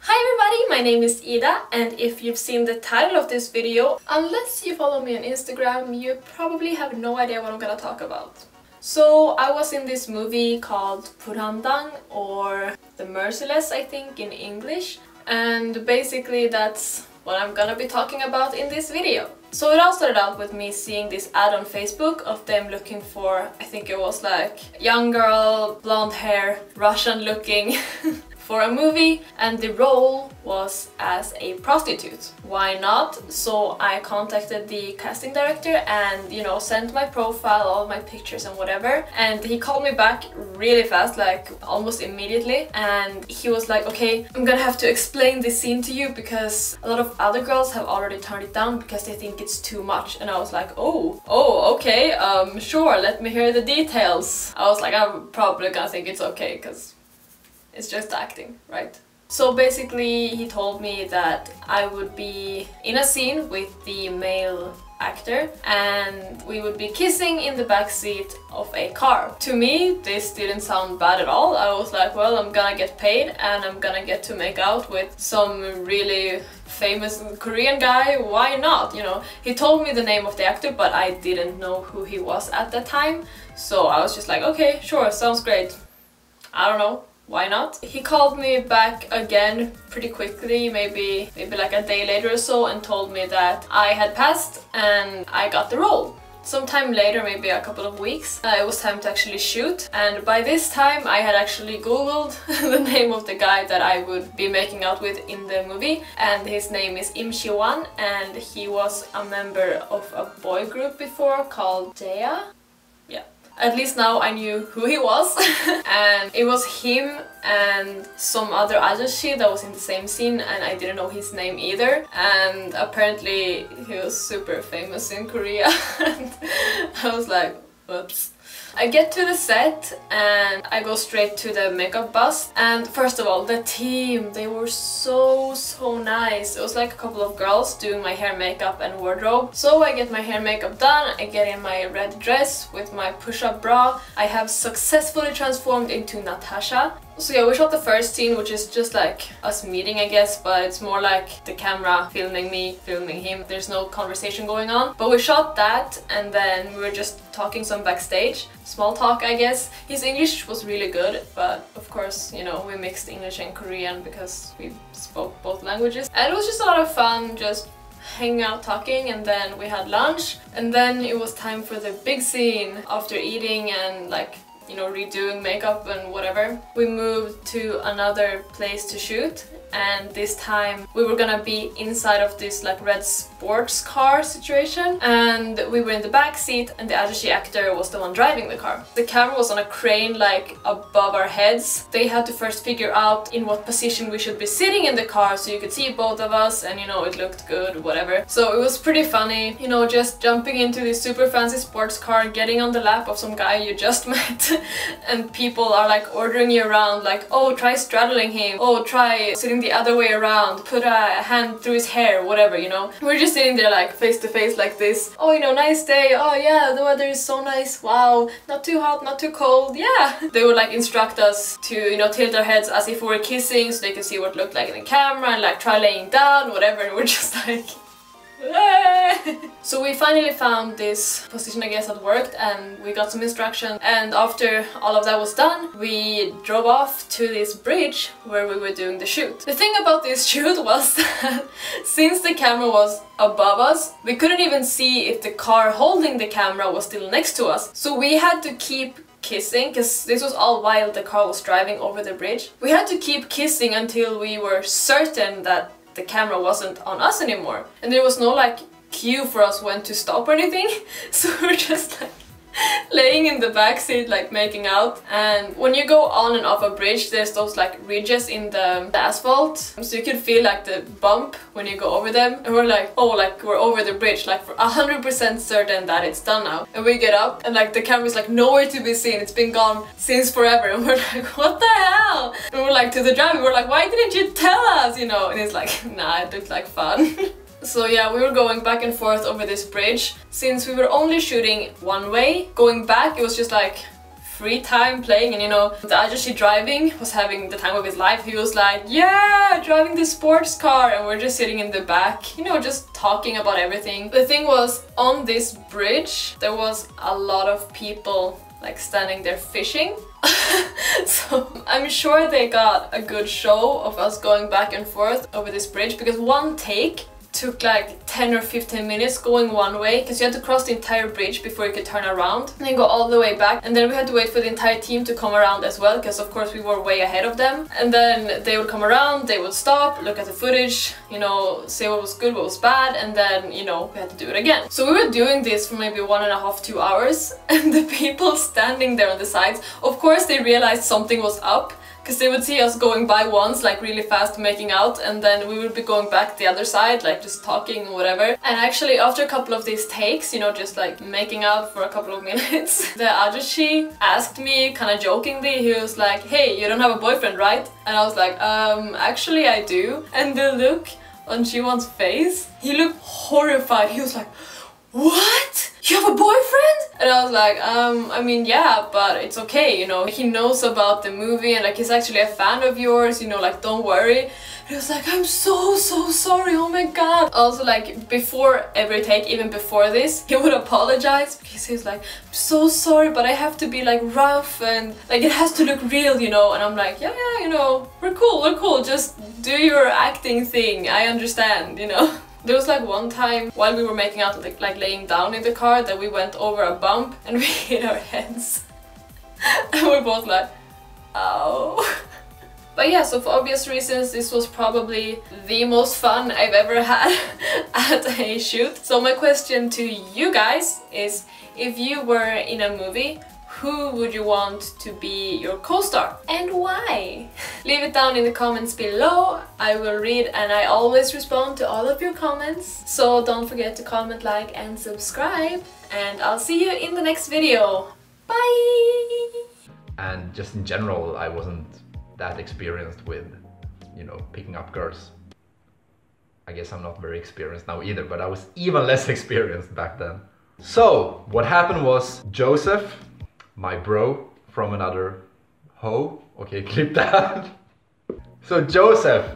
Hi everybody, my name is Ida, and if you've seen the title of this video, unless you follow me on Instagram, you probably have no idea what I'm gonna talk about. So I was in this movie called Purandang, or The Merciless I think in English, and basically that's what I'm gonna be talking about in this video. So it all started out with me seeing this ad on Facebook of them looking for, I think it was like young girl, blonde hair, Russian looking for a movie, and the role was as a prostitute. Why not? So I contacted the casting director and, you know, sent my profile, all my pictures and whatever, and he called me back really fast, like almost immediately, and he was like, okay, I'm gonna have to explain this scene to you because a lot of other girls have already turned it down because they think it's too much. And I was like, oh, okay, sure, let me hear the details. I was like, I'm probably gonna think it's okay because it's just acting, right? So basically he told me that I would be in a scene with the male actor and we would be kissing in the back seat of a car. To me this didn't sound bad at all. I was like, well, I'm gonna get paid and I'm gonna get to make out with some really famous Korean guy, why not, you know? He told me the name of the actor but I didn't know who he was at that time, so I was just like, okay, sure, sounds great. I don't know, why not? He called me back again pretty quickly, maybe like a day later or so, and told me that I had passed and I got the role. Sometime later, maybe a couple of weeks, it was time to actually shoot, and by this time I had actually googled the name of the guy that I would be making out with in the movie, and his name is Im Shi-wan, and he was a member of a boy group before called Jaya. Yeah. At least now I knew who he was. And it was him and some other ajashi that was in the same scene, and I didn't know his name either, and apparently he was super famous in Korea. And I was like, whoops. I get to the set and I go straight to the makeup bus, and first of all, the team, they were so nice. It was like a couple of girls doing my hair, makeup and wardrobe. So I get my hair, makeup done, I get in my red dress with my push-up bra. I have successfully transformed into Natasha. So yeah, we shot the first scene, which is just like us meeting, I guess, but it's more like the camera filming me, filming him. There's no conversation going on. But we shot that, and then we were just talking some backstage. Small talk, I guess. His English was really good, but of course, you know, we mixed English and Korean because we spoke both languages. And it was just a lot of fun, just hanging out, talking, and then we had lunch. And then it was time for the big scene. After eating and like, you know, redoing makeup and whatever, we moved to another place to shoot, and this time we were gonna be inside of this like red sports car situation, and we were in the back seat and the ajashi actor was the one driving the car. The camera was on a crane like above our heads. They had to first figure out in what position we should be sitting in the car so you could see both of us, and you know, it looked good, whatever. So it was pretty funny, you know, just jumping into this super fancy sports car, getting on the lap of some guy you just met, and people are like ordering you around, like, oh, try straddling him, oh, try sitting the other way around, put a hand through his hair, whatever, you know. We're just sitting there like face to face like this. Oh, you know, nice day, oh yeah, the weather is so nice, wow, not too hot, not too cold, yeah. They would like instruct us to, you know, tilt our heads as if we were kissing so they could see what it looked like in the camera, and like try laying down, whatever, and we're just like So we finally found this position, I guess, that worked, and we got some instruction, and after all of that was done, we drove off to this bridge where we were doing the shoot. The thing about this shoot was that since the camera was above us, we couldn't even see if the car holding the camera was still next to us. So we had to keep kissing, because this was all while the car was driving over the bridge. We had to keep kissing until we were certain that the camera wasn't on us anymore, and there was no like cue for us when to stop or anything. So we're just like laying in the back seat like making out, and when you go on and off a bridge there's those like ridges in the asphalt, so you can feel like the bump when you go over them, and we're like, oh, like we're over the bridge, like for 100% certain that it's done now. And we get up and like the camera's like nowhere to be seen, it's been gone since forever, and we're like, what the hell? And we're like to the driver, we're like, why didn't you tell us, you know? And he's like, nah, it looked like fun. So yeah, we were going back and forth over this bridge. Since we were only shooting one way, going back it was just like free time playing, and you know, the ajashi driving was having the time of his life. He was like, yeah, driving the sports car, and we're just sitting in the back, you know, just talking about everything. The thing was, on this bridge there was a lot of people like standing there fishing. So I'm sure they got a good show of us going back and forth over this bridge, because one take took like 10 or 15 minutes going one way, because you had to cross the entire bridge before you could turn around and then go all the way back, and then we had to wait for the entire team to come around as well, because of course we were way ahead of them. And then they would come around, they would stop, look at the footage, you know, say what was good, what was bad, and then, you know, we had to do it again. So we were doing this for maybe 1.5 to 2 hours, and the people standing there on the sides, of course they realized something was up, because they would see us going by once, like really fast, making out, and then we would be going back the other side, like just talking and whatever. And actually after a couple of these takes, you know, just like making out for a couple of minutes, the ajashi asked me kind of jokingly, he was like, hey, you don't have a boyfriend, right? And I was like, actually I do. And the look on Jiwon's face, he looked horrified. He was like, what? You have a boyfriend? And I was like, I mean, yeah, but it's okay, you know, he knows about the movie and like he's actually a fan of yours, you know, like don't worry. And he was like, I'm so sorry, oh my god. Also, like before every take, even before this, he would apologize, because he was like, I'm so sorry, but I have to be like rough and like it has to look real, you know. And I'm like, yeah, you know, we're cool, just do your acting thing, I understand, you know. There was like one time while we were making out, like laying down in the car, that we went over a bump and we hit our heads. And we're both like, ow. But yeah, so for obvious reasons, this was probably the most fun I've ever had at a shoot. So my question to you guys is, if you were in a movie, who would you want to be your co-star and why? Leave it down in the comments below. I will read and I always respond to all of your comments. So don't forget to comment, like and subscribe, and I'll see you in the next video. Bye! And just in general, I wasn't that experienced with, you know, picking up girls. I guess I'm not very experienced now either, but I was even less experienced back then. So what happened was, Joseph, my bro from another hoe, okay, clip that. So Joseph